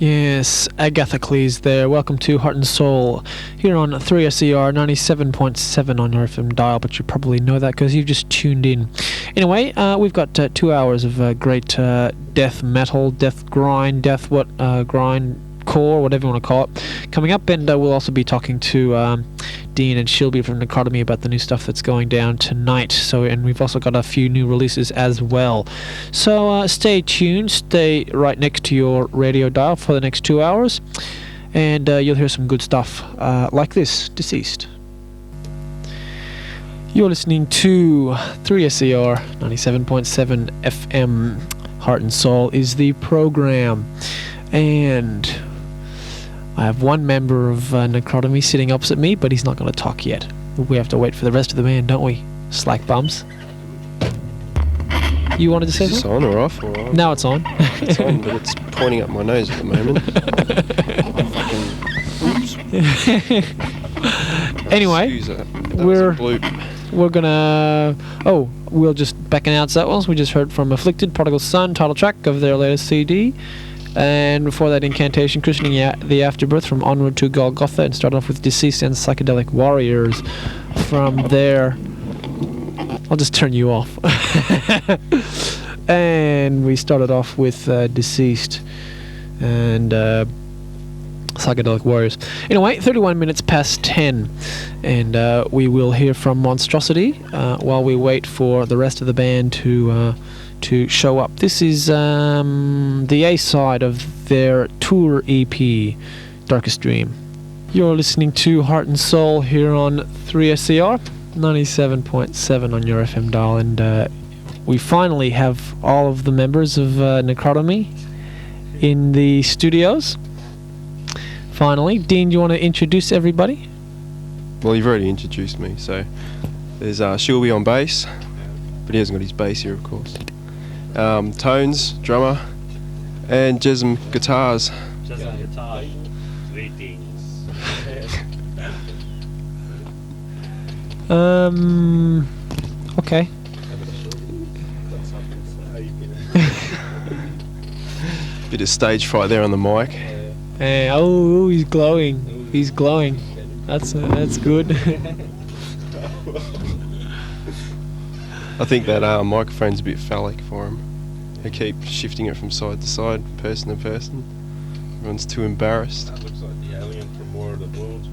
Yes, Agathocles there. Welcome to Heart and Soul here on 3SER 97.7 on your FM dial, but you probably know that because you've just tuned in. Anyway, we've got 2 hours of great death metal, death grind, grind core, whatever you want to call it, coming up, and we'll also be talking to Dean and Shilby from Necrotomy about the new stuff that's going down tonight. So, and we've also got a few new releases as well. So stay tuned, stay right next to your radio dial for the next 2 hours, and you'll hear some good stuff like this, Deceased. You're listening to 3SER 97.7 FM. Heart and Soul is the program, and I have one member of Necrotomy sitting opposite me, but he's not going to talk yet. We have to wait for the rest of the band, don't we? Slack bums. You wanted to say something? Is this on or off? Or on? Now it's on. It's on, but it's pointing up my nose at the moment. Anyway, we're gonna... Oh, we'll just back announce that one. We just heard from Afflicted, Prodigal Son, title track of their latest CD. And before that, Incantation, Christening the Afterbirth from Onward to Golgotha, and started off with Deceased and Psychedelic Warriors from there. I'll just turn you off. And we started off with Deceased and Psychedelic Warriors. Anyway, 31 minutes past 10, and we will hear from Monstrosity while we wait for the rest of the band to show up. This is the A-side of their tour EP, Darkest Dream. You're listening to Heart and Soul here on 3SER 97.7 on your FM dial, and we finally have all of the members of Necrotomy in the studios. Finally. Dean, do you want to introduce everybody? Well, you've already introduced me, so there's Shilby on bass, but he hasn't got his bass here, of course. Tones, drummer, and Jesm guitars. Jesm guitar. Greetings. Okay. Bit of stage fright there on the mic. Hey, oh, he's glowing. He's glowing. That's good. I think that microphone's a bit phallic for him. They keep shifting it from side to side, person to person. Everyone's too embarrassed. That looks like the alien from War of the Worlds,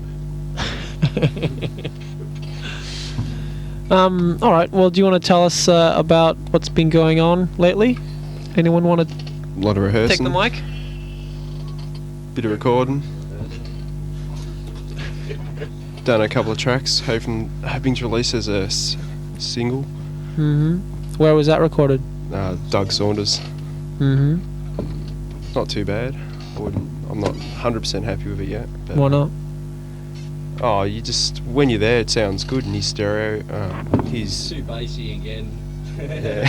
man. Alright, well, do you want to tell us about what's been going on lately? Anyone want to A lot of rehearsing. take the mic? Bit of recording. Done a couple of tracks, hoping to release as a single. Mm-hmm. Where was that recorded? Doug Saunders. Mm-hmm. Not too bad. I'm not 100% happy with it yet. But Why not? Oh, when you're there, it sounds good in his stereo. He's Too bassy again. yeah.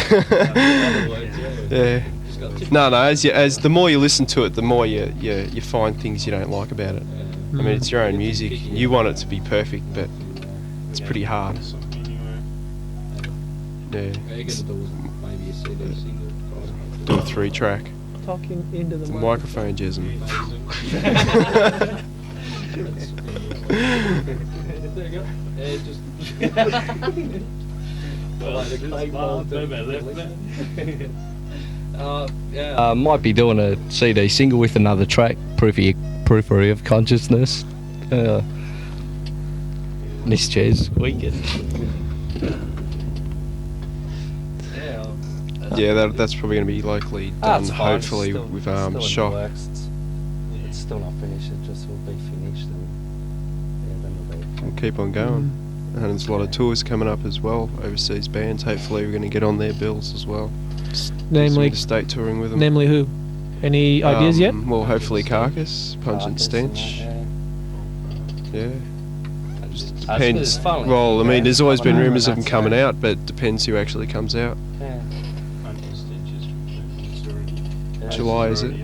Yeah. No. As the more you listen to it, the more you find things you don't like about it. I mean, it's your own music. You want it to be perfect, but it's pretty hard. Yeah. Maybe a CD single. Do a 3-track. Talking into the Microphone, Jesm. There you go. Might be doing a CD single with another track, Periphery of Consciousness. This Jazz Weekend. Yeah, that's probably going to be locally done, hopefully, still, with still Shock. It's still not finished, it just will be finished, and then it'll be... We'll keep on going. And there's a lot of tours coming up as well, overseas bands. Hopefully we're going to get on their bills as well. Namely, state touring with them. namely who? Any ideas yet? Well, hopefully Carcass, Pungent Stench. Yeah. Depends. Well, I mean, there's always been rumours of them coming out, but it depends who actually comes out. Yeah. July, is it?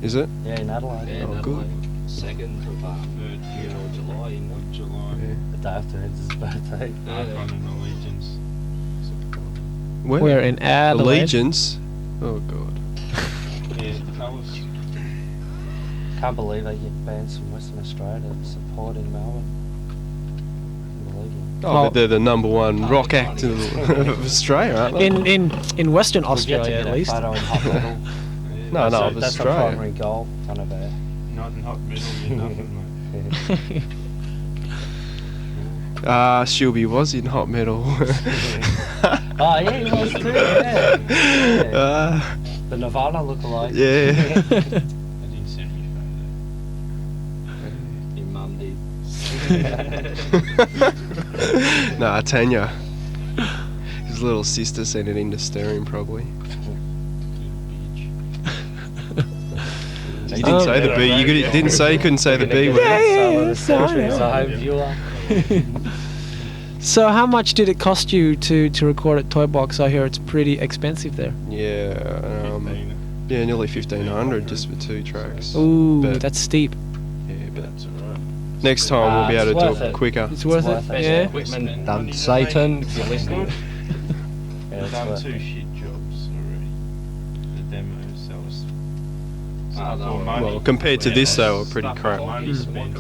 Is it? Yeah, in Adelaide. Yeah, Oh, good. 2nd of July, in July. Yeah. The day after Ed's birthday. Allegiance. Where in Adelaide? Allegiance? Oh, God. Yeah, the colours. Can't believe they get bands from Western Australia to support in Melbourne. Unbelievable. Oh, but they're the number one rock act of Australia, aren't they? In Western We've yet to Australia, get at a least. photo in hot metal. No, So of that's the Australia. primary goal. Kind of a. Not in hot metal, you're nothing, mate. Shilby was in hot metal. Oh yeah, he was too. Yeah. The Nirvana lookalike. Yeah. I didn't send me Your mum did. Nah, Tanya. His little sister sent it in to stir him, probably. You didn't say the B. You didn't say you couldn't say the B word. So home viewer. So how much did it cost you to record at Toy Box? I hear it's pretty expensive there. Yeah, nearly 1,500 just for 2 tracks. Ooh, But- that's steep. Yeah, but That's alright. next time we'll be able to It's do worth it it. quicker. It's worth worth it. it. Yeah. Equipment done. Satan, if you're listening. Yeah, I've it's done worth 2 it. shit jobs already. The demos, that was Oh, stuff no, all money. Well, compared to this, they were pretty Stuff crap. all money Mm. spent.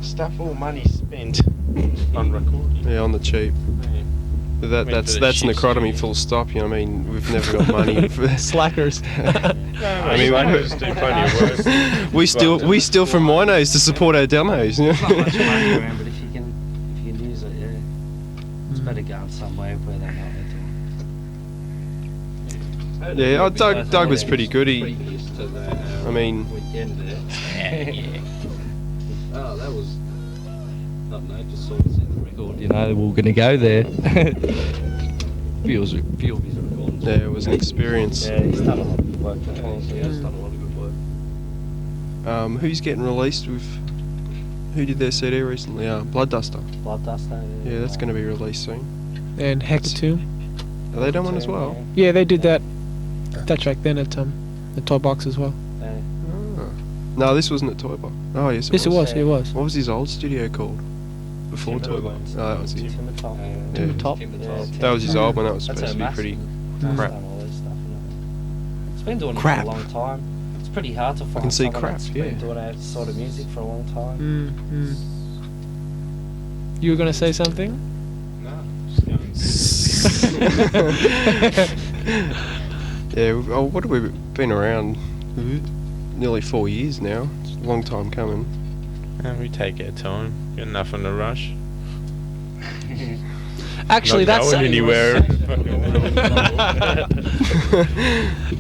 Stuff all money spent on recording. Yeah, on the cheap. Yeah. But Went that's for the shit Necrotomy studio. full stop. You know what I mean? We've never got money for this. Slackers. I mean, Slackers do plenty of work. we steal from winos to support our demos. You It's not much know? money around, but if you can use it, yeah. It's better going somewhere where they know they're doing. Yeah, Doug was pretty good. He, Previous to the, I mean, weekend there. Oh, that was. I don't know, just sort of set the record. You know, we were going to go there. few of his recordings. yeah, it was an experience. Yeah, he's done a lot of work before. He has done a lot of good work. Who's getting released with? Who did their CD recently? Blood Duster. Blood Duster. Yeah, that's going to be released soon. And Hecatomb. Are they done one as well? Yeah, they did that track then at the Toy Box as well. Yeah. Oh. No, this wasn't at Toy Box. Oh yes, Yes, it was. Yeah. It was. What was his old studio called? Before Toy Box. Oh, that was it. Timber Top. Yeah. Top. That was his old one. That was That's supposed to be massive. pretty That's crap. done all this stuff. And it's been doing Crap. it for a long time. It's pretty hard to find can see someone crap, that's yeah. been doing that sort of music for a long time. You were gonna say something? No, just going Yeah, what have we been around? Nearly 4 years now. It's a long time coming. and we take our time. Got nothing to rush. Actually, Not that's going anywhere.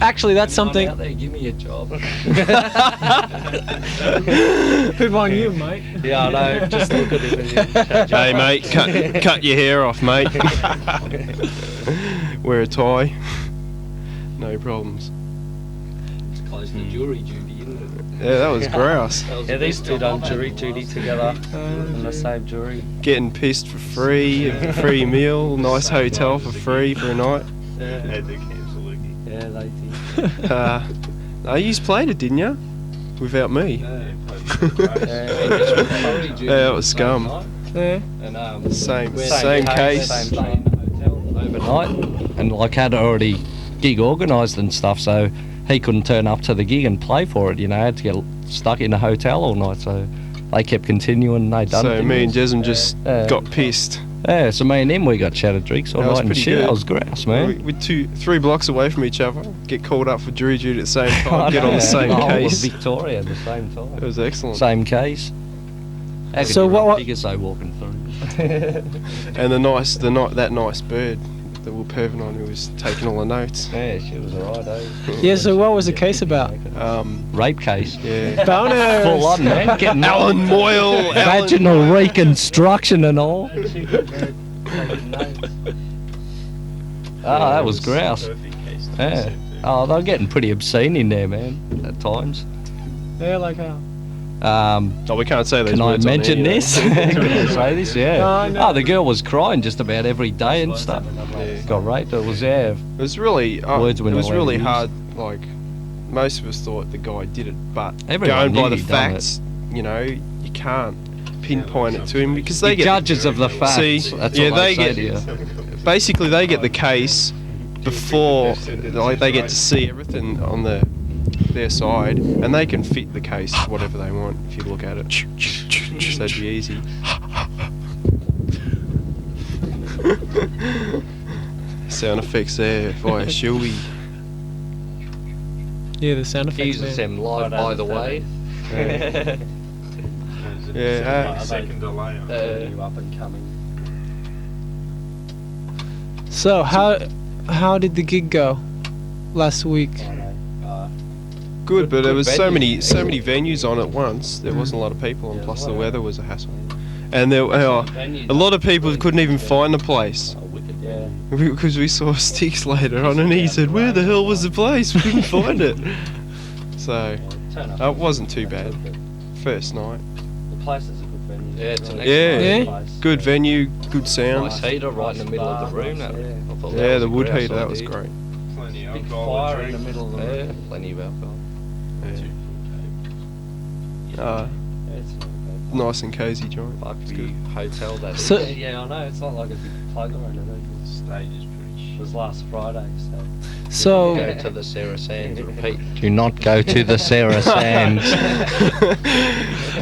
actually that's something. Out there, give me a job. Good on you, mate. Yeah, I know. Just look at it. Hey mate, cut your hair off, mate. Wear a tie. No problems. It's close to jury duty, isn't it? Yeah, that was grouse. That was Yeah, the these best two job done I've had jury in my duty life. together in the same jury. Getting pissed for free, free meal, nice hotel for free for a night. Yeah, Had to cancel again. yeah they did. No, you played it, didn't you? Without me. Yeah, played the And just with jury duty Yeah, it was same scum. night. Yeah. And Same Same case. same stayed in the hotel overnight, and like had already gig organised and stuff, so he couldn't turn up to the gig and play for it. You know, had to get stuck in a hotel all night. So they kept continuing. They done. So things. me and Jesm just Yeah. got pissed. Yeah, so me and him, we got shattered drinks all That was night and pretty shit. good. That was grouse, man. We're 3 blocks away from each other. Get called up for jury duty at the same I time. Get know, on the same the whole of case. Victoria at the same time. It was excellent. Same case. How could So you what- run figures though walking through? And that nice bird that we were perving on, who was taking all the notes. Yeah, she was alright, eh? Yeah. So what was the case about? Rape case. Yeah. Boners. Full on, man. Getting Alan Moyle. vaginal reconstruction and all. Oh, that was grouse. Perfect case to Yeah. send to. Oh, they were getting pretty obscene in there, man, at times. Yeah, like how? Oh, we can't say those Can I words on mention air. this? Can I say this? Yeah. Oh, no. Oh, the girl was crying just about every day and stuff. Yeah. Got raped. It was, yeah. It was really, Words it we're not was allowed really to use. hard. Like, most of us thought the guy did it, but Everyone going by knew the he'd done facts, you know, you can't pinpoint it to him because they The get judges of the facts. See, That's yeah, what they say get- to you. basically they get the case before, like they get to see everything on the their side, and they can fit the case whatever they want if you look at it. So it'd be easy. Sound effects there via Shuey. Yeah, the sound effects. Uses them live, by the way. Yeah. Second delay. You up and coming. So how did the gig go last week? Good, but there was so many venues. venues on at once. There wasn't a lot of people, and plus the weather was a hassle. And there, a lot of people couldn't even find the place Yeah. because we saw sticks later on, and he said, "Where the hell was the place? We couldn't find it." So it wasn't too bad. First night. The place is a good venue. Yeah, it's an Yeah. excellent Good venue, good sound. Nice heater right in the middle of the room. I thought that Yeah, was the a wood great heater, that was idea. great. Plenty of Big alcohol fire and in the drink. middle of the Yeah, room. plenty of alcohol. Yeah. It's not bad. Nice and cozy joint. Fuck It's you, good. hotel that So- is. Yeah, I know. It's not like a big plug or anything. Stage is pretty It was last Friday, so. So Go to the Sarah Sands. Repeat. Do not go to the Sarah Sands.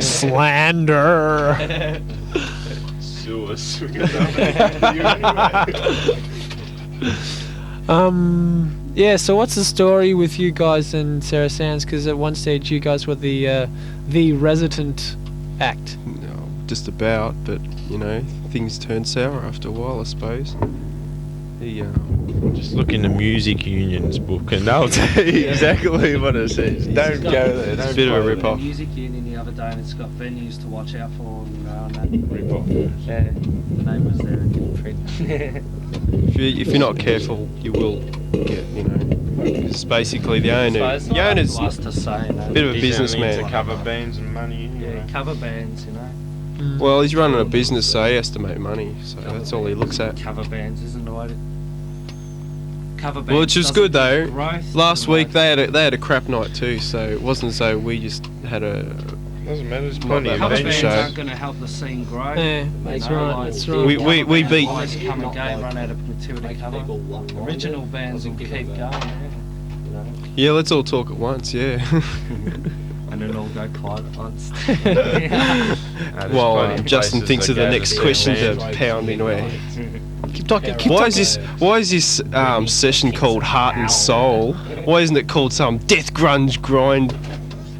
slander. Suez. Yeah. So what's the story with you guys and Sarah Sands? Because at one stage you guys were the resident act. No, just about, but you know, things turn sour after a while, I suppose. Just look in the music union's book and they'll tell you exactly what it says. Don't go there. It's a Don't bit of a play rip there. off. Music union the other day, and it's got venues to watch out for. And that. Rip off. Yeah, the name was there in print. If you're not careful, you will get, you know. It's basically the owner. So it's not The up owner's to us to say, no. bit of a He's businessman. only into cover bands and money. Yeah, cover bands, you know. Well, he's running a business, so he has to make money. So that's all he looks at. Cover bands isn't the way to. Cover bands. Well, which is good though. Growth, Last and week like- they had a crap night too, so it wasn't as though we just had a. Doesn't matter. There's Not plenty that of much Cover to bands show. aren't going to help the scene grow. Yeah, you that's know, right, like, that's big right. We cover beat- bands always come and go, run out of material to cover. Original bands will keep going. Yeah, you know, Yeah, let's all talk at once. Yeah. and then all go quiet at once. While Justin thinks of the next question to pound into our head. Keep talking. Keep Why talking. is this session called Heart and Soul? Why isn't it called some death grunge grind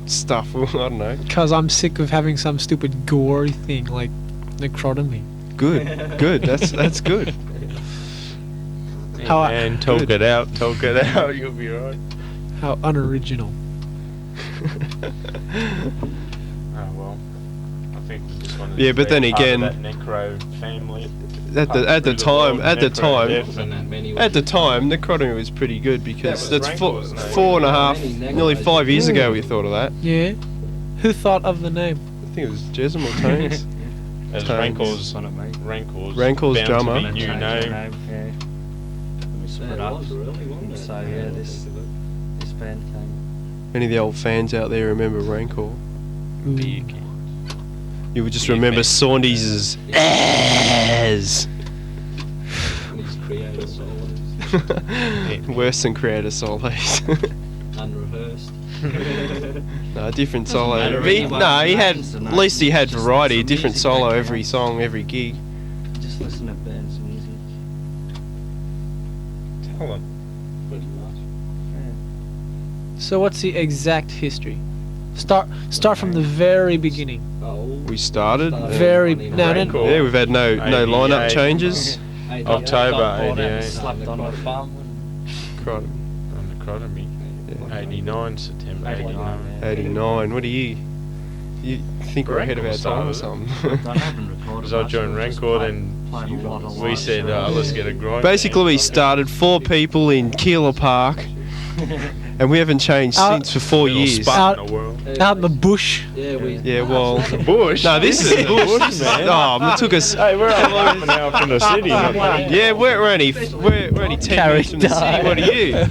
stuff? I don't know. Because I'm sick of having some stupid gory thing like necrotomy. Good. That's good. How And talk Good. it out. Talk it out. You'll be right. how unoriginal. Oh well. I think we just wanted Yeah, to but be then part of again- that necro family. At the time, Necrotomy was pretty good because That was that's Rankle, wasn't it? 4.5, nearly 5 years ago we thought of that. Yeah. Who thought of the name? I think it was Jesm or Tones. As Tones. Rankle's on it, mate. Rankle's bound drummer. to be new name. Yeah. And we split up. So yeah, this band came. Any of the old fans out there remember Rankle? Ooh. You would just remember Saundies as These creative solos, worse than Creator Solos. unrehearsed. No, different solo. matter He, anyway, no, he had names and at least he had just variety, some different music solo they every come song, every gig. Just listen to bands and music. Tell them. Pretty much. So what's the exact history? Start from the very beginning. Oh, We started. Very- no, no. Yeah, we've had no lineup 88. changes. October Bought it, 88. slapped on the farm. Crud. On Necrotomy. Yeah. 89, September 89. 89. What are you? You think we're ahead of our time or something? I haven't recorded Because I much, joined we've just Rancor played- and played a lot of we live said, shows. let's get a grind. Basically, we started 4 people in Keeler Park, and we haven't changed since for 4 Little years. spot in the world. Out in the bush. Yeah, we. Yeah, well, Bush? no, this is bush. man. Oh, it took us. Hey, we're only half an hour from the city. Yeah, we're only 10 minutes from the city. What are you?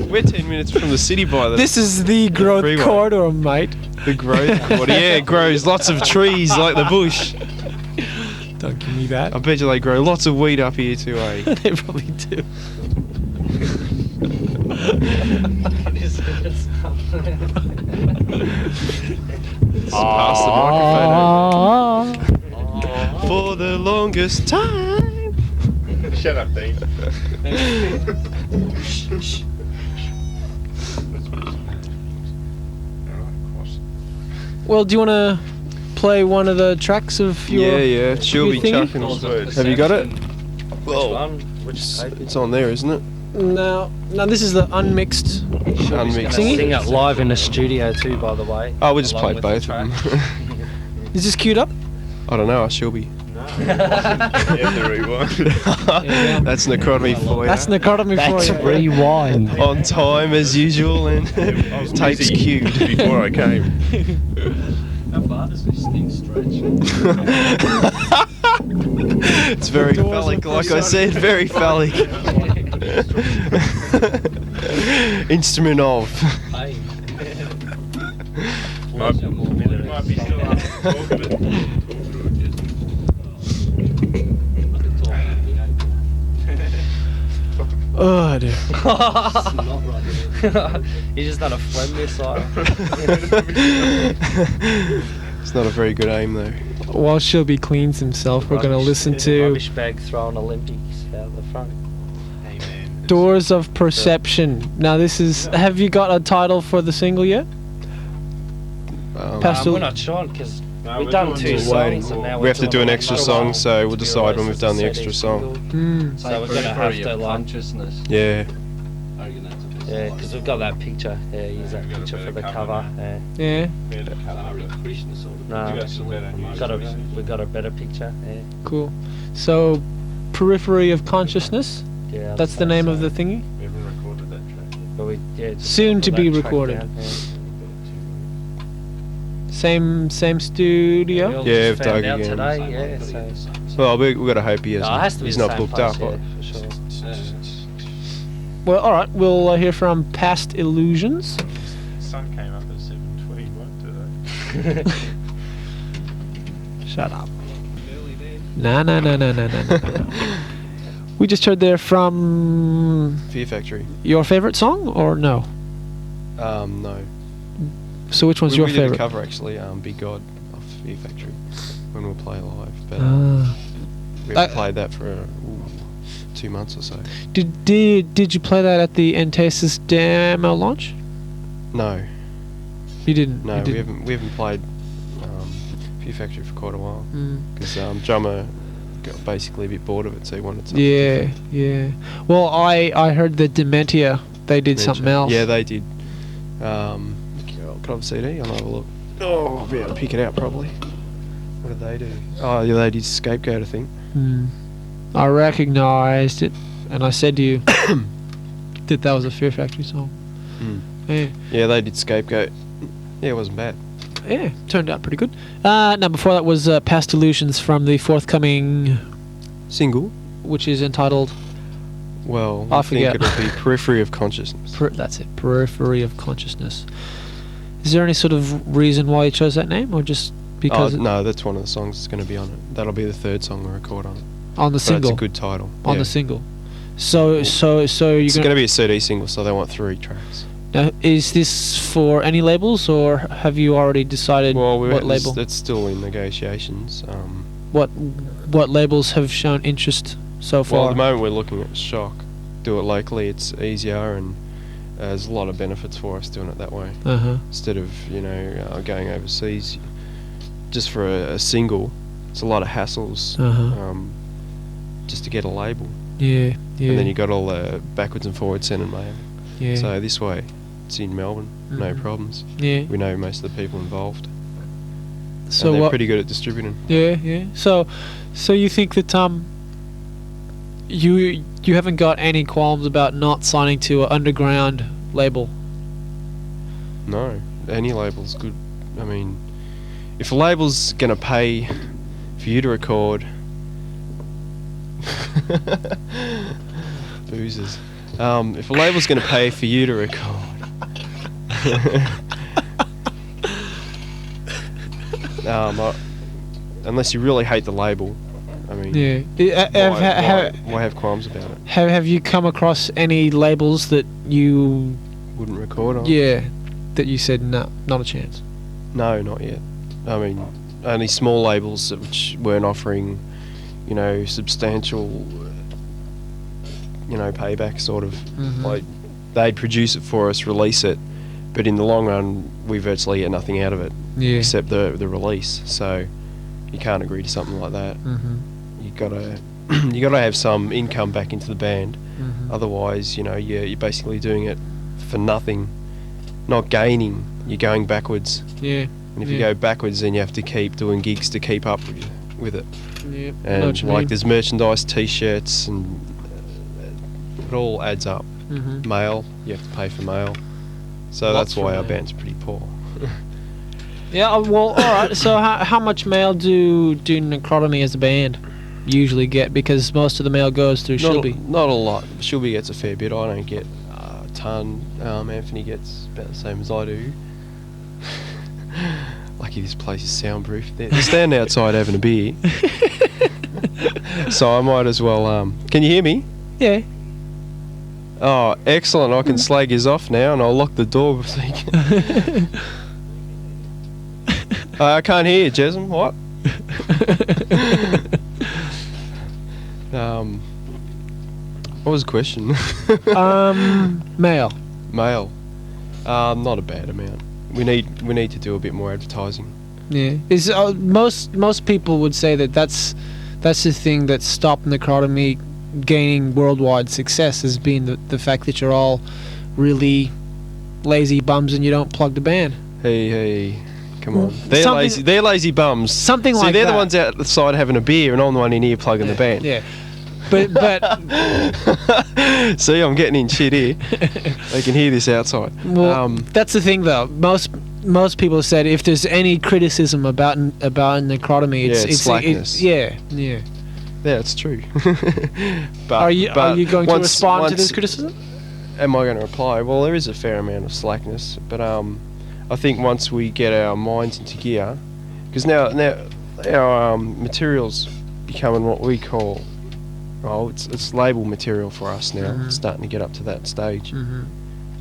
We're 10 minutes from the city by the This is the growth freeway. corridor, mate. The growth quarter. Yeah, it grows lots of trees like the bush. Don't give me that. I bet you they grow lots of weed up here too, eh? They probably do. Pass the microphone for the longest time. Shut up, Dean. Well, do you want to play one of the tracks of your... Yeah, she'll your be thingy? chucking us. Words. Have you got it? One, which It's on there, isn't it? No, this is the unmixed. Unmixed. Singing? sing it live in the studio too, by the way. Oh, we just along played with the both of them. track. Is this queued up? I don't know, I shall be. You have to rewind. That's Necrotomy for you. That's Necrotomy for That's you. rewind. On time as usual and I was takes busy cued. before I came. How far does this thing stretch? It's very phallic, like I said, very phallic. Instrument of. Might be still talk of it. Oh, dear. You just done a phlegm missile. It's not a very good aim though. While Shelby cleans himself, we're going to listen to Rubbish bag throwing Olympics out the front. Hey man. Doors of Perception. Now, this is... Have you got a title for the single yet? Pastel- We're not sure because No, we've we're done doing 2 two. songs and now We we're have to do doing an extra another song, one. so we'll decide when we've done the Release extra as a song. Hmm. So we're going to have to like... consciousness. Yeah. Yeah, because we've got that picture. Yeah, use that picture for the cover. Yeah. Yeah, No, we've got a better picture. Yeah. cool. So, Periphery of Consciousness. Yeah. That's the name of the thingy. We haven't recorded that track. But we, yeah, just Soon put to that be track recorded. down, yeah. Same studio. We all Yeah, just with found Doug out again. today. Yeah, so Well, we've got to hope he no, it has to be he's the not same booked place, up. yeah, Or, for sure. Well, all right. We'll hear from Past Illusions. The sun came up at 7:21 today. Shut up. No. We just heard there from Fear Factory. your favorite song, or no? No. So which one's we your did favorite? a cover actually, Be God off Fear Factory when we'll play live, but Ah. we haven't played that for 2 months or so. Did you play that at the Entasis demo launch? No, You didn't. no, you we didn't. haven't played Fear Factory for quite a while Mm. because drummer got basically a bit bored of it, so he wanted something. Yeah, yeah. Well, I heard that Dementia they did something else. Yeah, they did. Could I have a CD? I'll have a look. Oh, I'll be able to pick it out probably. What did they do? Oh, yeah, they did Scapegoat, I think. Hmm. I recognised it, and I said to you that was a Fear Factory song. Yeah, Yeah, they did Scapegoat. Yeah, it wasn't bad. yeah, turned out pretty good. Now before that was Past Illusions from the forthcoming, Single? which is entitled. Well, I I think forget. it'll be Periphery of Consciousness. That's it. Periphery of Consciousness. Is there any sort of reason why you chose that name, or just because No, that's one of the songs that's going to be on it. That'll be the third song we record on it. on the But single? it's a good title. On yeah. the single. So you're It's gonna. going to be a CD single, so they want 3 tracks. Now, is this for any labels, or have you already decided what label? That's still in negotiations. What labels have shown interest so Well, far? at the moment we're looking at Shock. Do it locally, it's easier, and there's a lot of benefits for us doing it that way. Uh-huh. Instead of, going overseas just for a single, it's a lot of hassles Uh-huh. just to get a label. Yeah. And then you got all the backwards and forwards send and mail. Yeah. So this way, it's in Melbourne, no Mhm. problems. Yeah. We know most of the people involved. So and they're what? pretty good at distributing. Yeah. So you think that you haven't got any qualms about not signing to an underground label? No, any label's good. I mean, if a label's gonna pay for you to record, boozers. If a label's gonna pay for you to record, unless you really hate the label, I mean, Yeah. why have qualms about it? Have you come across any labels that you? Wouldn't record on. Yeah. that you said no, not a chance? No, not yet. I mean, only small labels which weren't offering, substantial, payback sort of. Mhm. Like, they'd produce it for us, release it, but in the long run, we virtually get nothing out of it Yeah. except the release. So you can't agree to something like that. Mhm. You gotta have some income back into the band. Mhm. Otherwise, you're basically doing it for nothing, not gaining. You're going backwards. Yeah. And if you Yeah. go backwards, then you have to keep doing gigs to keep up with it. Yeah. I know what And you like mean. there's merchandise, t-shirts, and it all adds up. Mhm. Mail, you have to pay for mail. So Lots that's for why our mail. band's pretty poor. Yeah. Well, all right. So how much mail do Necrotomy as a band usually get? Because most of the mail goes through Shilby. Not a lot. Shilby gets a fair bit. I don't get a ton. Anthony gets about the same as I do. Lucky this place is soundproof. They're standing outside having a beer. So I might as well... can you hear me? Yeah. Oh, excellent. I can slag his off now and I'll lock the door. I can't hear you, Jasmine. What? What was the question? Mail. Mail. Not a bad amount. We need to do a bit more advertising. Yeah. Is most people would say that's the thing that stopped Necrotomy gaining worldwide success, has been the fact that you're all really lazy bums and you don't plug the band. Hey, come on. They're Something- lazy. They're lazy bums. Something See, like they're that. the ones out the side having a beer, and I'm the one in here plugging the band. Yeah. But See, I'm getting in shit here. They can hear this outside. well, that's the thing though. Most people said if there's any criticism about Necrotomy, it's slackness. yeah. Yeah, it's true. But Are you going to respond to this once- criticism? Am I going to reply? Well, there is a fair amount of slackness, but I think once we get our minds into gear, because now our material's becoming what we call, it's label material for us now. Mhm. It's starting to get up to that stage. Mm-hmm.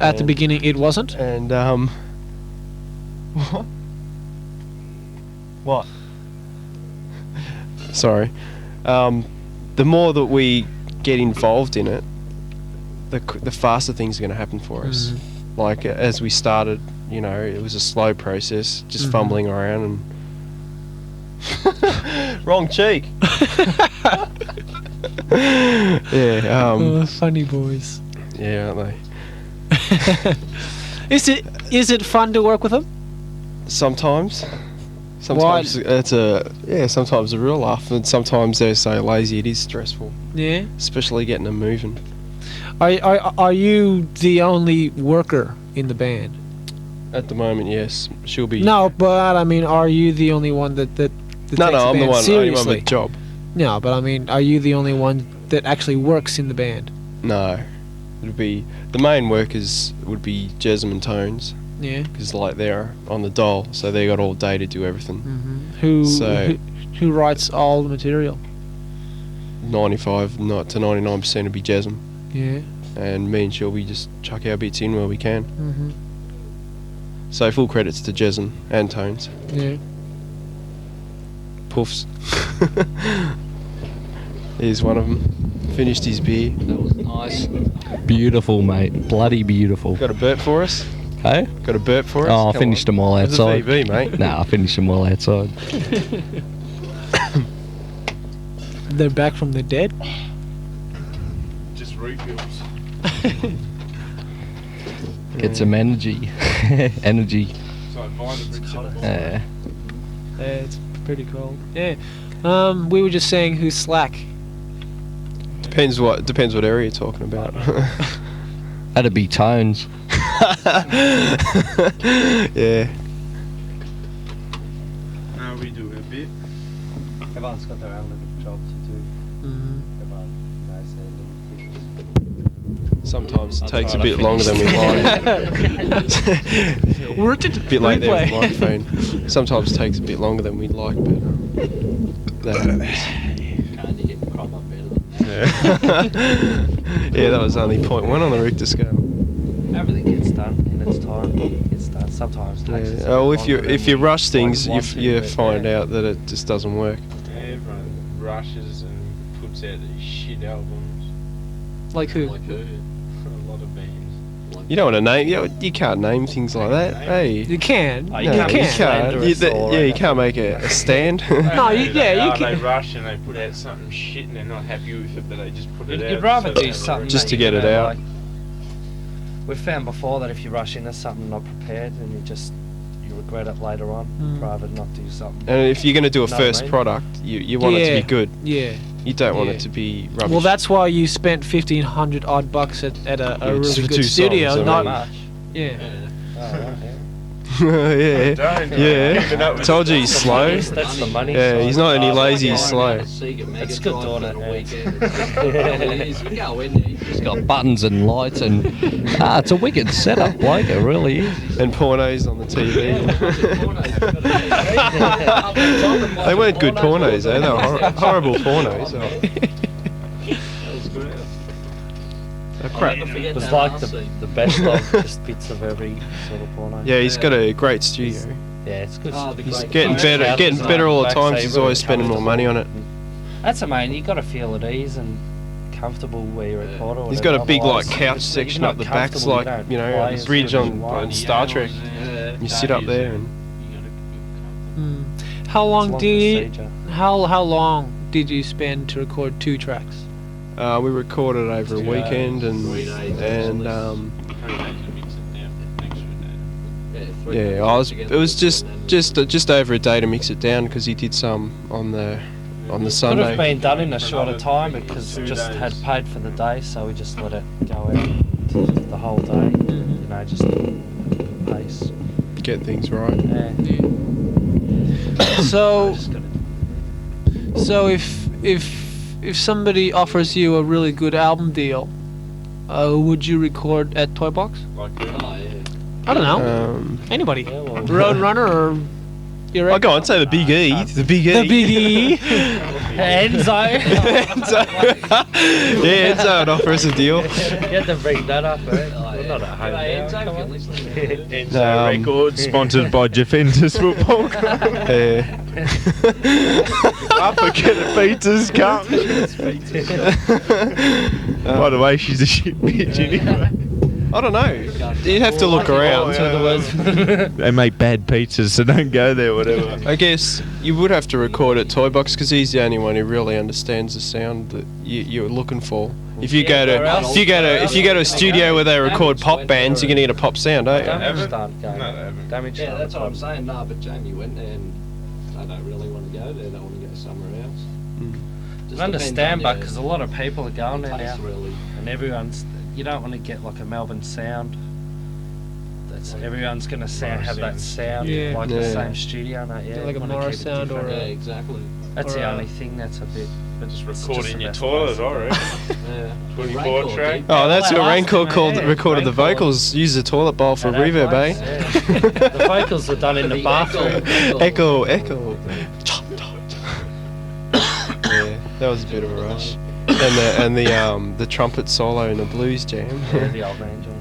At the And- beginning, it wasn't. And what? Sorry. The more that we get involved in it, the faster things are going to happen for us. Mhm. Like as we started, it was a slow process, just Mhm. fumbling around and wrong cheek. Yeah. Funny boys. Yeah, aren't they? Is it fun to work with them? Sometimes it's sometimes a real laugh, and sometimes they're so lazy it is stressful, Yeah. especially getting them moving. Are you the only worker in the band? At the moment, yes, she'll be. No, but I mean, are you the only one that no, takes I'm the band one. Only one seriously? with a job. No, but I mean, are you the only one that actually works in the band? No, it'd be the main workers would be Jesm and Tones, Yeah. because like they're on the dole, so they got all day to do everything. Mm-hmm. Who writes all the material? 95 to 99% would be Jesm, Yeah. and me and Shelby just chuck our bits in where we can. Mm-hmm. So full credits to Jesm and Tones. Yeah. Puffs. Here's one of them. Finished his beer. That was nice. Beautiful, mate. Bloody beautiful. Got a burp for us? Hey? Got a burp for us? Oh, I Come finished on. them all It's a outside. VB, mate. Nah, I finished them all outside. They're back from the dead. Just refills. Get some energy. Energy. So Viner brings in a bottle. Yeah. Yeah, it's pretty cold. Yeah. We were just saying who's slack. Depends what area you're talking about. That'd be Tones. Yeah. No, we do a bit. Everyone's got their own little job to do. Mm-hmm. Everyone knows their little things. Sometimes it That's takes a right, bit I longer than we like. We're A bit late there with the microphone. Sometimes it takes a bit longer than we'd like, but that happens. Can't you get the crop up better than that? Yeah. Yeah, that was only 0.1 on the Richter scale. Everything gets done in its time. Gets done. sometimes it takes us Oh, if longer you than rush we things, want to, you but find yeah. out that it just doesn't work. Everyone rushes and puts out these shit albums. Like who? A lot of bands. You don't want to name. You can't name things like that. Hey. You can. Oh, No, you can't you slander can't. us all, Yeah, you right? can't make a stand. No, you They can. rush and they put out something shit and they're not happy with it, but they just put it out. You'd rather so do they something Just that to you get it know, out. like, we've found before that if you rush into something not prepared, then you regret it later on. Rather than not do something. And if you're going to do a Know what I first mean? product, you want it to Yeah. be good. Yeah. You don't want Yeah. it to be rubbish. Well, that's why you spent 1,500 odd bucks at a Yeah, really just for good 2 studio. songs, I Not mean. much. yeah. Oh, right, yeah. Yeah. Don't. Yeah. Told you he's slow. That's the money. Yeah, side. he's not any lazy, he's slow. It's good doing it. It's got buttons and lights and it's a wicked setup, bloke. It really is. And pornos on the TV. They weren't good pornos, though. They were horrible pornos. They're crap. It was like the best of just bits of every sort of porno. Yeah, he's got a great studio. Yeah, it's good. He's getting better all the time 'cause he's always spending more money on it. That's the main. You got to feel at ease and comfortable where you record. Or He's got a whatever, big like otherwise, couch if section you're up the not back's comfortable, like, don't you know, play a as bridge good as you on want. Star Trek. You sit up there and How It's long a long did you, procedure. how long did you spend to record 2 tracks? we recorded over a weekend and yeah, it was just over a day to mix it down because he did some on the Could have Sunday. been done in a shorter time because it just had paid for the day, so we just let it go out the whole day. You know, just pace. Get things right. Yeah. So, Just gotta- so if somebody offers you a really good album deal, would you record at Toy Box? I don't know. Anybody. Yeah, well, Roadrunner or you Oh, reckon? go on, say the Big E. The Big E. The Big E. Enzo. Enzo. Yeah, Enzo would offer us a deal. You had to bring that up, right? We're not at home now. Come on. Enzo Records, sponsored by Juventus Football Club. Yeah. I forget the pizzas come. By the way, she's a shit bitch anyway. I don't know. You'd have to look around. They make bad pizzas, so don't go there, whatever. I guess you would have to record at Toy Box because he's the only one who really understands the sound that you're looking for. If you go to a studio where they record pop bands, you're gonna get a pop sound, aren't you? Damage start going. No, they haven't. Damage Yeah, start that's what I'm club. saying. No, but Jamie went there and I don't really want to go there. They want to go somewhere else. Just I understand, depends but on because a lot of people are going there your now, taste, really. and everyone's. You don't want to get like a Melbourne sound. That's everyone's gonna have that sound Yeah. like Yeah. the same studio. No, yeah, Like a you wanna Morris keep it sound or different. Yeah, a- exactly. That's or the a- only thing that's a bit. But Just it's record just in the your best toilet, place. I reckon. Yeah. 24 track. Oh, that's Yeah, what well, Raincore yeah, recorded the Raincore. vocals. Use the toilet bowl for At that reverb, place, eh? yeah. The vocals were done in the bathroom. Echo. Yeah, that was a bit of a rush. And the trumpet solo in the blues jam. Yeah, the old man joined.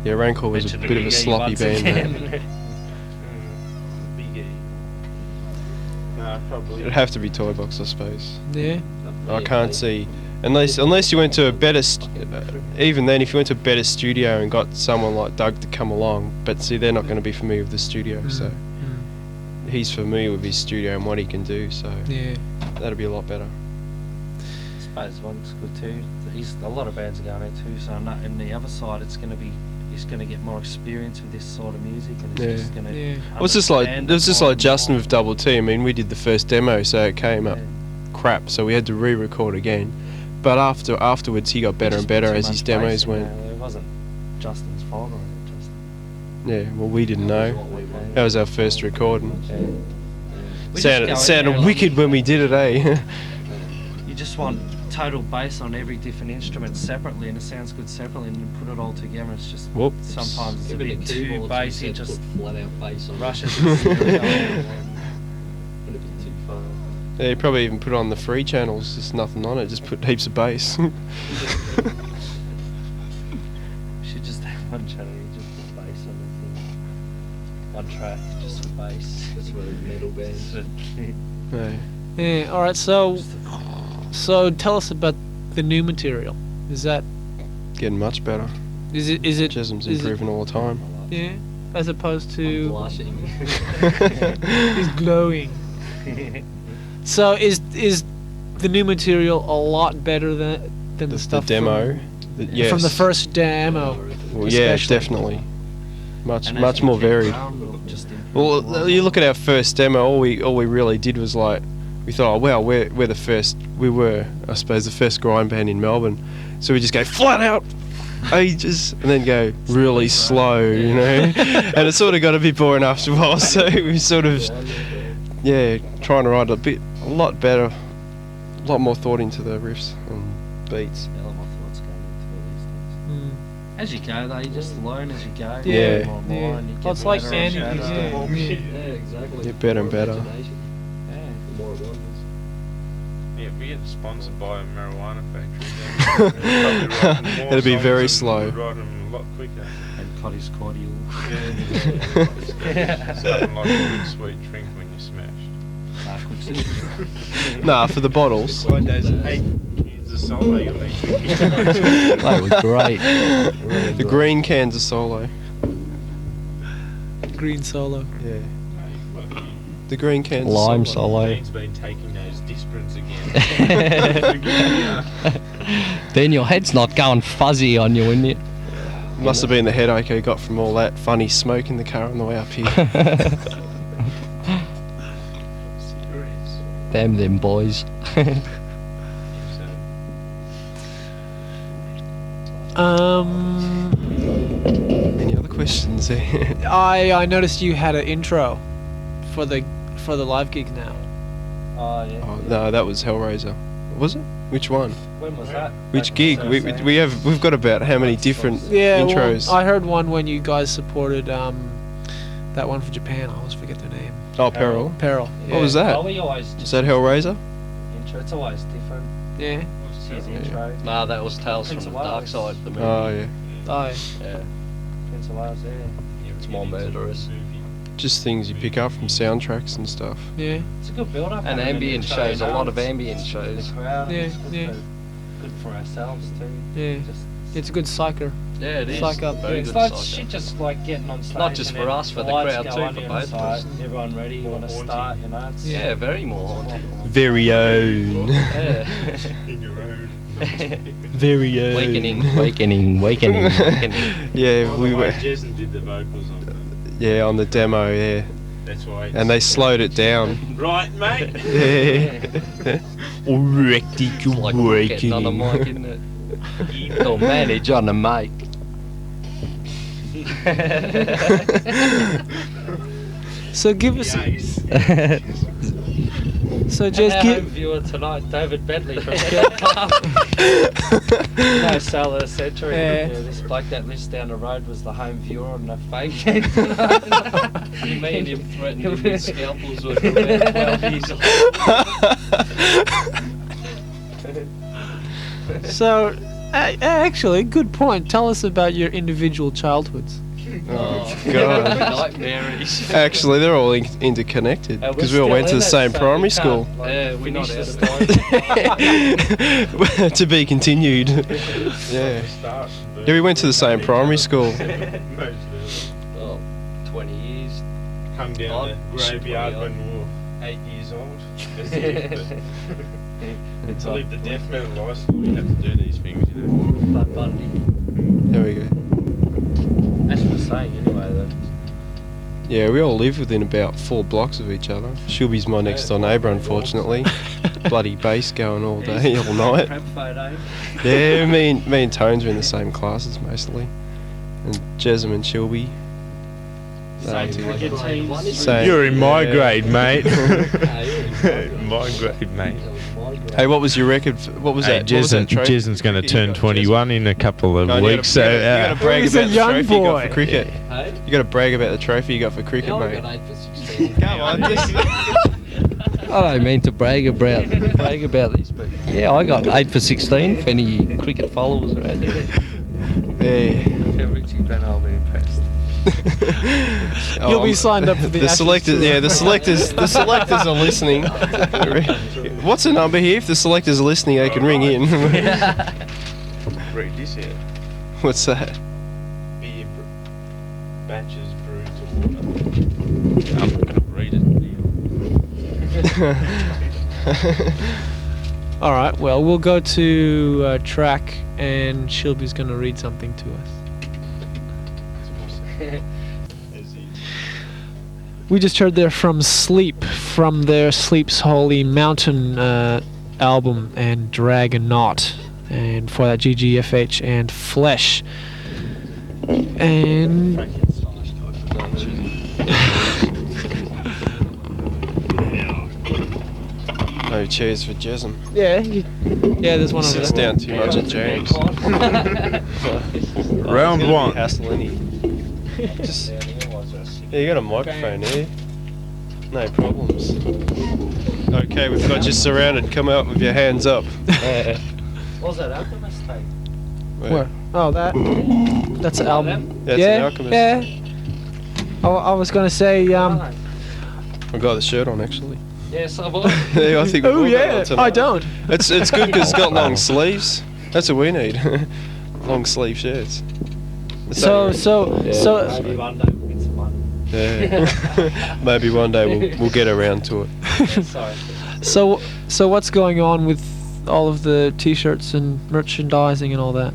Yeah, Raincore was a Mentioned bit of a Big E sloppy once band. There. again. Big E. No, probably. It'd have to be Toy Box, I suppose. Yeah. I can't see unless you went to a better. Even then, if you went to a better studio and got someone like Doug to come along, but see, they're not going to be familiar with the studio, so he's familiar with his studio and what he can do. So Yeah. that'd be a lot better. I suppose one's good too. A lot of bands are going there too. So on the other side, he's going to get more experience with this sort of music, and he's Yeah. just going to. Yeah. Well, it's just like Justin with Double T. I mean, we did the first demo, so it came up crap, so we had to re-record again. But afterwards, he got better and better as his demos went. It wasn't Justin's fault or anything. Yeah, well, we didn't know. That was our first recording. We just go in Sounded there like- wicked when we did it, eh? You just want total bass on every different instrument separately, and it sounds good separately, and you put it all together. It's just Whoops. sometimes it's a Even bit the too keyboards bassy. It instead just put flat out bass on rushes. it. and Put it a bit too far. Yeah, you probably even put it on the free channels. There's nothing on it. Just put heaps of bass. should just have one channel. You just One track, just for bass. That's where the metal bands. Yeah. Yeah. All right. So tell us about the new material. Is that Getting much better. is it Jessam's is it- improving all the time. yeah, as opposed I'm to blushing. is glowing. So is the new material a lot better than the stuff demo. Yes. from the first demo? Well, yeah, especially. definitely. Much And as much we more keep varied. going, we'll just improve Well, more. you look at our first demo. All we really did was like, we thought, oh wow, we're the first. We were, I suppose, the first grind band in Melbourne. So we just go flat out, ages, and then go really slow, you know. And it sort of got a bit boring after a while. So we sort of, yeah, trying to write a lot better, a lot more thought into the riffs and beats. Yeah, a lot more thoughts going into all these things. Mm. As you go, though, you just learn as you go. Yeah. More and more, Yeah. and you Well, get it's like better and anything, better. yeah. Yeah, exactly. Get better and More better. imagination, Yeah. the more it wanders. Yeah, if we get sponsored by a marijuana factory, then It'll be very slow. We'd write them a lot quicker. And Cotty's cordial. Something like a good sweet drink when you smash. Nah, for the bottles. Like those 8 cans of solo you'll need. That was great. The green cans of Solo. Green Solo. Yeah. The green cans Lime of Solo. Solo. Dean's been taking those dispirants again. Then your head's not going fuzzy on you, isn't it? Must have been the headache I got from all that funny smoke in the car on the way up here. Damn them boys. Any other questions? I noticed you had an intro for the live gig now. Oh, yeah. Oh, no, that was Hellraiser. Was it? Which one? When was that? Which Back gig? in We've got about how many different Yeah, intros? well, I heard one when you guys supported that one for Japan. I always forget their name. Oh, Peril. Peril. What was that? Oh, we always Is just that Hellraiser? intro. It's always different. Yeah. His intro. Nah, that was Tales Prince from of the Dark Wales. Side, the movie. Oh yeah. Oh, Yeah, Prince of Wales, yeah. it's more murderous. Just things you pick up from soundtracks and stuff. yeah. It's a good build-up. And having an ambient intro shows, a lot of now. ambient It's shows. for the crowd. Yeah, It's good yeah. good for ourselves too. Yeah. Just, It's a good psycher. Yeah, it is. Psych up, Very yeah. it's good like psycho. shit, just like getting on stage. Not just and for then us, for the lights crowd go too, on for the both of inside, us. Everyone ready? You want to haunting. start? You know. It's, Yeah, very more haunting. Very own. Yeah. In your own. Very own. Wakening. Yeah, we were. Jason did the vocals on it. Yeah, on the demo. Yeah, That's why. and they slowed it down. Right, mate. Yeah. It's like getting on the mic, isn't it? You'll manage on the mic. So give us. So Our just home give. viewer tonight, David Bentley from Scout Club. No seller of the century. Yeah. This bloke that lives down the road was the home viewer on the fake game tonight. You mean him threatening him with scalpels when about 12 years old. So, actually, good point. Tell us about your individual childhoods. Oh God. Nightmares. Actually, they're all interconnected We're because we all still went to in the it, same so primary we school. can't, like, Yeah, we're not finish out the of story. To be continued. Yeah. Yeah, we went to the same primary school. Well, 20 years. Come down Oh, the graveyard when we were 8 years old. That's it. To live the death metal lifestyle, you have to do these things, you know. Bud Bundy. There we go. That's what we're saying anyway, though. Yeah, we all live within about 4 blocks of each other. Shilby's my next door neighbour, unfortunately. Bloody bass going all day, all night. Prep photo. Yeah, me and Tones are in the same classes mostly, and Jessamine and Shilby. Same cricket teams. Same. You're in my Yeah. grade, mate. Hey, My grade, mate. Hey, what was your record? What was Hey, that? What was that trophy? Jason's going to You turn got 21 in a couple of Jasmine. weeks, so you got to brag He's a about the young trophy you got boy. for cricket. Hey? You got to brag about the trophy you got for cricket, Yeah, I mate. got 8 for 16. Come on, just I don't mean to brag about this, but yeah, I got 8 for 16 for any cricket followers around here. yeah. Yeah, Richie Ben, I'll be impressed. You'll be signed up for the Ashes selectors. tour. Yeah, the selectors are listening. What's the number here? If the selectors are listening, they can ring in. Read this here. What's that? Beer batches brewed to water. I'm not going to read it. All right. Well, we'll go to track, and Shilby's going to read something to us. We just heard there from Sleep, from their Sleep's Holy Mountain album, and Dragonaut, and for that GGFH and Flesh. And No chairs for Jesm. yeah, there's one over Sits there. down too much at James. Round one. Hassle any. Just, yeah, you got a microphone here. No problems. Okay, we've got you surrounded. Come out with your hands up. What's that Alchemist tape? Where? Oh, that's an album. That's yeah, an Alchemist. yeah. I was gonna say, I've got the shirt on actually. Yes, I will. Yeah, I think we've oh all got yeah, one tonight. I don't. It's good because it's got long sleeves. That's what we need. Long sleeve shirts. So Maybe one day we'll get some money. Yeah. Maybe one day we'll get around to it. Sorry. so what's going on with all of the t-shirts and merchandising and all that?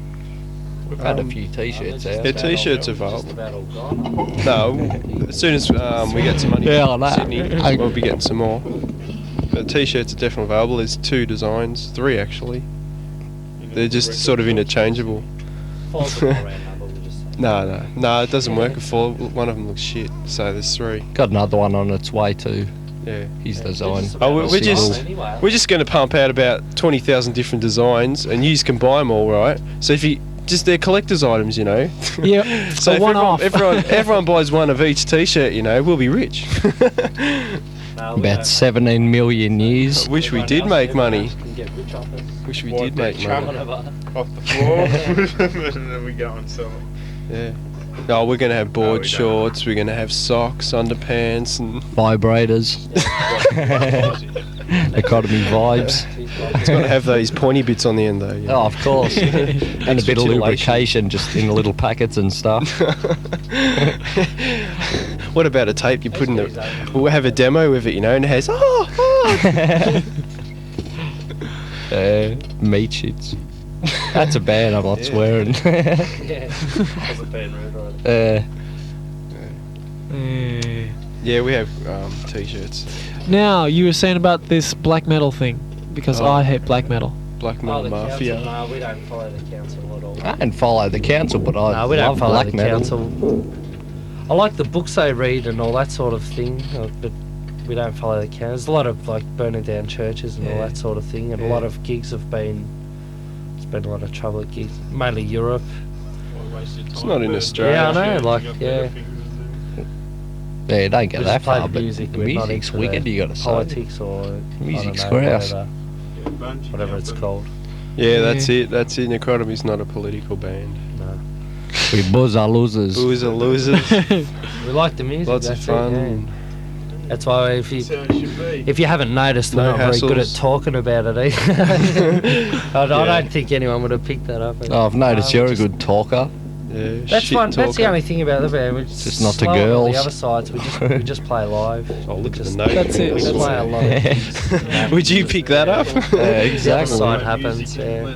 We've had a few t-shirts out. Yeah, t-shirts Just available. about all gone. No, as soon as we get some money Yeah, I from know. Sydney, we'll be getting some more. But t-shirts are definitely available. There's 2 designs, 3 actually. They're just sort of interchangeable. Falls in the round number, we'll just say. No, it doesn't work. One of them looks shit, so there's 3. Got another one on its way too. Yeah. His design. Oh, we're just going to pump out about 20,000 different designs, and you can buy them all, right? So if you they're collector's items, you know. Yeah. So if one off. everyone buys one of each t-shirt, you know, we'll be rich. About 17 million years. I wish we did make money. Can get rich off us. Wish we What, did they make chunk money. Whatever. off the floor, and then we go and sell them. Yeah. No, we're going to have board we don't. shorts, we're going to have socks, underpants, and Vibrators. Hecatomb vibes. it's got to have those pointy bits on the end though. Yeah. Oh, of course. And a bit of titillation. lubrication just in little packets and stuff. What about a tape you put in the... We'll have a demo with it, you know, and it has... Meat shits. That's a band, I'm not swearing. Yeah. That's a bad road already. Yeah, we have t-shirts. Now you were saying about this black metal thing, because I hate black metal. Black Oh, Metal the Mafia. council? No, we don't follow the council at all. I don't follow the council, but I No, we don't love follow black the metal. council. I like the books they read and all that sort of thing, but we don't follow the council. There's a lot of like burning down churches and all that sort of thing, and a lot of gigs have been. It's been a lot of trouble at gigs, mainly Europe. It's not in Australia. Yeah, I know. Like, yeah. Yeah, don't go We that just play far, the but music. the We're not music's into wicked, the you gotta say. politics or Music's I don't know, grouse. whatever it's called. Yeah, that's it. That's it. Necrotomy's not a political band. No. We buzz our losers. Booze are losers. We like the music. Lots of that's fun. It, yeah. That's why if you haven't noticed, we're No not very good at hassles. talking about it either. I don't think anyone would have picked that up. Oh, I've noticed you're a good talker. Yeah, That's shit fine. That's the talker. only thing about the band. We're Just not the slower than girls. The other sides, we just play live. Oh, look at the Just- note. That's it. We That's play it. a lot of gigs. Would you pick that up? The other Exactly. side happens. Yeah.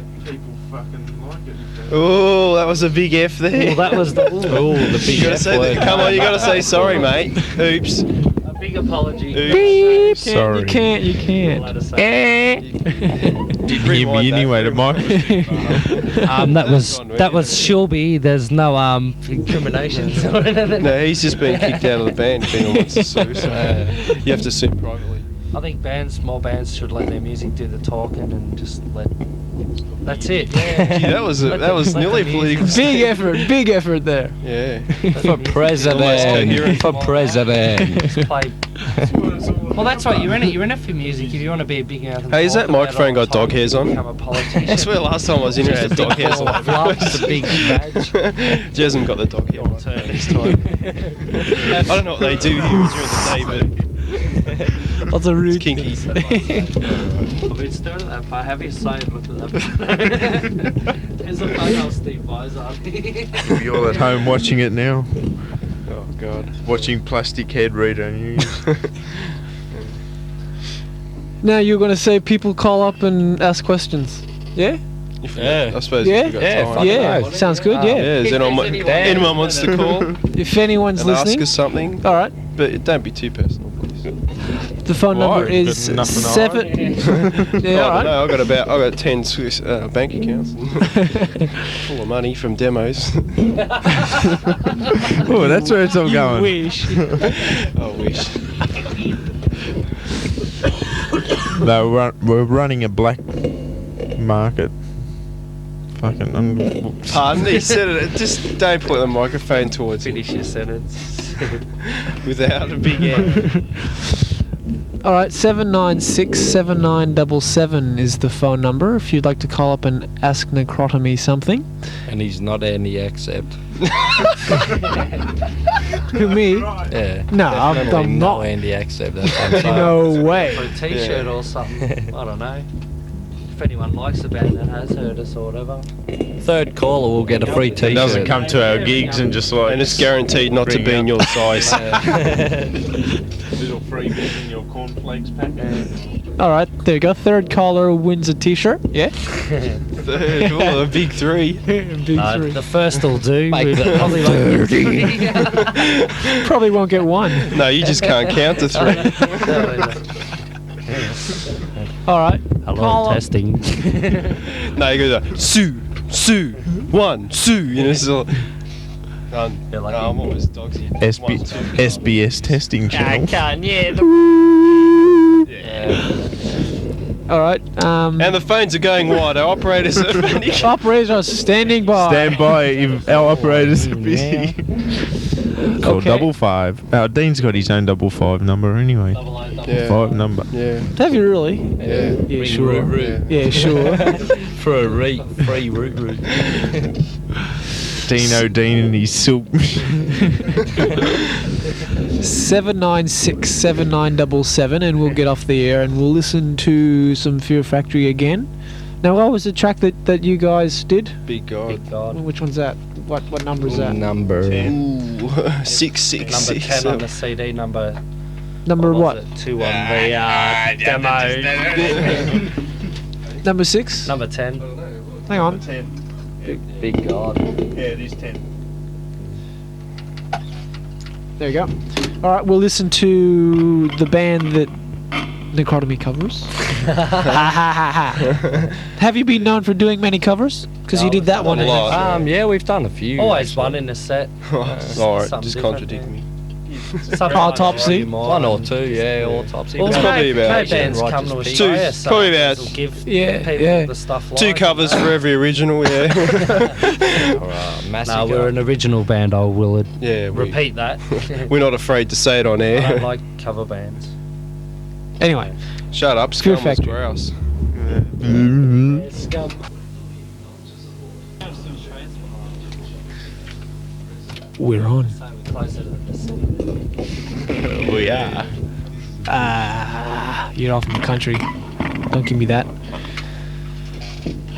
Oh, that was a big F there. Well, that was the. Oh, the big You gotta F say word. that. Come on, you gotta say sorry, mate. Oops. A big apology. Beep. Sorry. You can't. You can't. Let us say. Did you hear me anyway, the mic? That was Shilby. There's no incriminations or anything. No, he's just been kicked out of the band. If anyone wants to sue, so you have to sue privately. I think small bands should let their music do the talking and just let. That's it. Yeah. Gee, that was nearly political. Big effort there. Yeah. For president. coherent. For president. Just play Well, that's right. You're in it. You're in it for music. If you want to be a big mouth. Hey, has that microphone got dog hairs on? Become a politician. I swear last time I was in here, the dog hairs on. Loves the big badge. Jasmine got the dog hair on this time. I don't know what they do here during the day, but Lots of it's rude kinky. things. I've been staring at that far. Have you seen? Look at that. There's a photo of Steve Bizarre. You're all at home watching it now. Oh God. Watching Plastic Head Reader News. Now you're going to say people call up and ask questions. Yeah? Yeah. I suppose Yeah? if you've got Yeah, time. fuck Yeah, it. sounds good, Yeah, yeah. is anyone wants to call and If anyone's ask listening, us something, alright. but don't be too personal, please. The phone Why? number You've is got nothing to 7... yeah, I alright. know. I got 10 Swiss bank accounts full of money from demos. Oh, that's where it's all going. Wish. I wish. No, we're running a black market. Fucking. Pardon? He said it. Just don't put the microphone towards him Finish your sentence. without a big end. Alright, 7967977 is the phone number if you'd like to call up and ask Necrotomy something. And he's not any accept. Who, me? Yeah. No, I'm definitely not. No Andy accept. That's what I'm saying. No way. For a T-shirt or something. I don't know. If anyone likes a band that has heard us or whatever. Third caller will get a free T-shirt. It doesn't come to our gigs and just like. And it's guaranteed not to be in your size. Little freebie in your cornflakes packet. Alright, there you go. Third caller wins a t-shirt. Yeah? Third, oh, a big three. Big three. The first will do. Make We'd the probably Probably won't get one. No, you just can't count to three. Alright. Hello, Call up. testing. No, you go like, Sue, one, Sue. You know, it's all. Yeah, like I'm always dogsy. SBS testing channel. Alright. And the phones are going wide. Our operators are panicking. Operators are standing by. Stand by if our operators are busy. Call Okay. 55. Dean's got his own 55 number anyway. Yeah. 5 number. Yeah. Have you really? Yeah. Yeah, sure. Yeah. Yeah, sure. For a free root. Dean O'Dean and his silk. 7967977 and we'll get off the air and we'll listen to some Fear Factory again. Now, what was the track that you guys did? Big God. Which one's that? What number is that? Number. Ooh, 666. Number 10 on the CD, number... Number what? was it? 2 on the demo. Number 6? Number 10. Hang on. Big God. Yeah, it is 10. There you go. Alright, we'll listen to the band that Necrotomy covers. Have you been known for doing many covers? Because you did that one. a lot. Yeah, we've done a few. Always one in the set. Alright, something just different, contradict yeah. me. Autopsy. One or two, yeah, autopsy. Well, It's But- probably no about- bands Yeah, come to Rogers Australia, Two- so probably about- will give Yeah, people yeah. the stuff like 2 covers for every original, yeah. Massacre. No, we're an original band, I will Yeah, repeat that. we're not afraid to say it on I don't air. like cover bands. Anyway, Shut up, Fear Scum was Factory. grouse. we're on. Closer to the city. We are. You're off in the country. Don't give me that.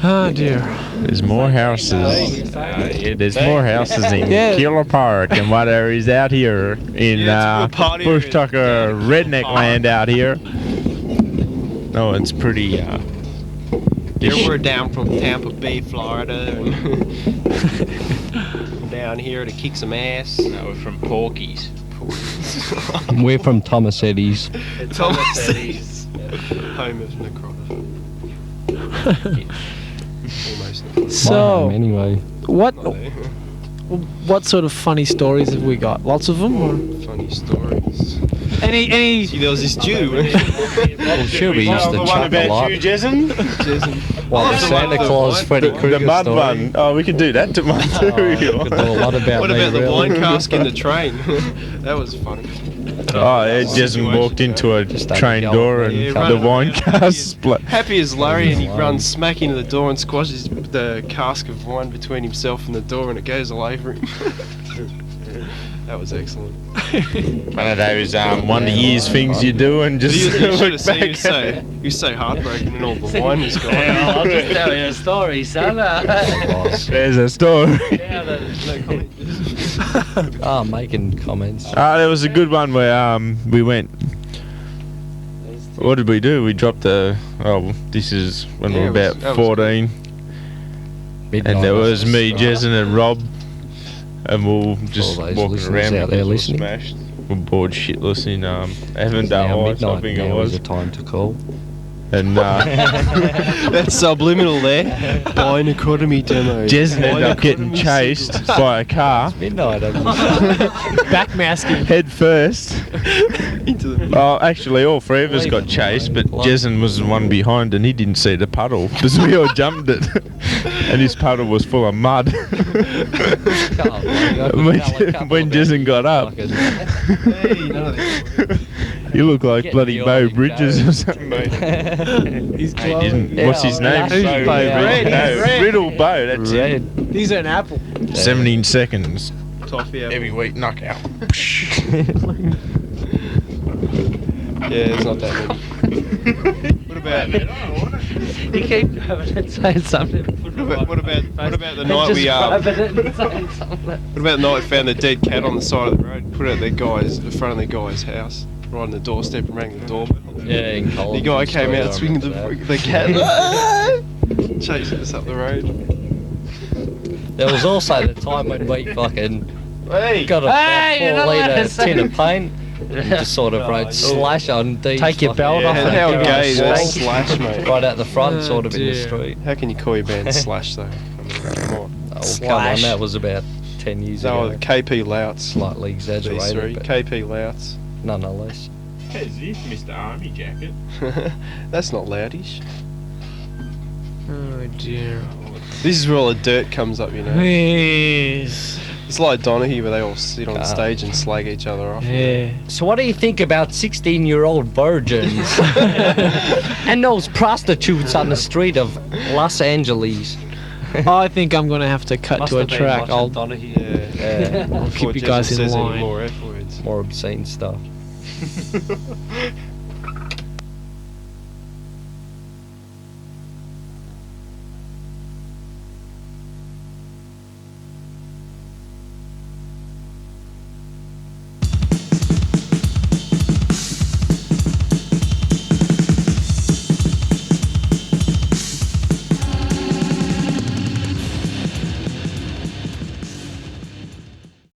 Oh dear. There's more houses. There's more houses in Yeah. Killer Park and what there is out here in Yeah, it's a party Bush area. Tucker redneck land out here. No, it's pretty. Yeah, we're down from Tampa Bay, Florida, and down here to kick some ass. No, we're from Porky's. We're from Thomas Eddy's. Thomas Eddy's. Home of Necrotomy. Almost. So, Anyway. what sort of funny stories have we got? Lots of them, or Funny stories. any? See, there was this Jew. Well, sure, we used to chuck a lot. Jason? Well, the the Santa one- Claus the Freddy The Krueger mud story. one. Oh, we could do that to mine too. Oh, we could do a lot about What me, about the really. wine cask in the train? That was funny. Oh, yeah, Jason walked into a Just had train to go door up and there. the Yeah, wine running cask around. split. Happy as Larry, and he Wine. runs smack into the door and squashes the cask of wine between himself and the door, and it goes all over him. That was excellent. One of those one of the years things you do and You, just you should look have seen back. you so heartbroken and all the wine was gone. Yeah, I'll just tell you a story, son. There's a story. Yeah, No comment. Oh, making comments. There was a good one where we went. What did we do? We dropped the. Oh, this is when we Yeah, were it was- about that was 14, Midnight and there was me, Right. Jason, and Rob, and we'll just those walking listeners around out there because we're listening. smashed. We're bored shitless in Avondale Now Heights, I midnight think it now is was, the time to call. and That's subliminal there. Buy Necrotomy demo. Jason ended Buy up getting Necrotomy chased sequel. by a car Midnight. Backmasking. head first. Into the Well, actually, all three of us got chased, but Jason was the one behind, and he didn't see the puddle because we all jumped it, and his puddle was full of mud. when Jason got up, Hey, none of this. you look like Getting bloody the Bo old Bridges go. or something, mate. He's Hey, glowing. what's his name? Who's Bo Bo Red. Red? No, Red. Riddle Bo. That's it. Red. He's an apple. 17 seconds. Toffee apple. Heavyweight knockout. Yeah, it's not that many. What about You keep grabbing it, saying something. what about the night we Just grabbing it and saying something. what about the night we found the dead cat on the side of the road, put it at the front of the guy's house, right on the doorstep, and rang the doorbell. Yeah, in The Collins. guy came Australia, out I swinging remember the cat, chasing us up the road. that. There was also the time when we fucking Hey, got a Hey, you're not 4 allowed to litre say tin of that. paint. And just sort of wrote slash on Dee's Take your fucking- belt off yeah, and how go gay is that swanky. slash, mate? Right out the front, Oh, sort of in the dear. street. How can you call your band slash though? I mean, come on. Oh, come on, Slash. that was about 10 years No, ago. KP Louts. Slightly These three, exaggerated, but KP Louts. nonetheless. As if Mr. Army Jacket. That's not loudish. Oh dear. This is where all the dirt comes up, you know. Yes. It's like Donaghy where they all sit on Ah. stage and slag each other off. Yeah. So what do you think about 16-year-old virgins and those prostitutes on the street of Los Angeles? I think I'm gonna have to cut Must to a have been track. watching I'll Donaghy. Yeah. Yeah, keep you guys in says any line. more F words. more obscene stuff.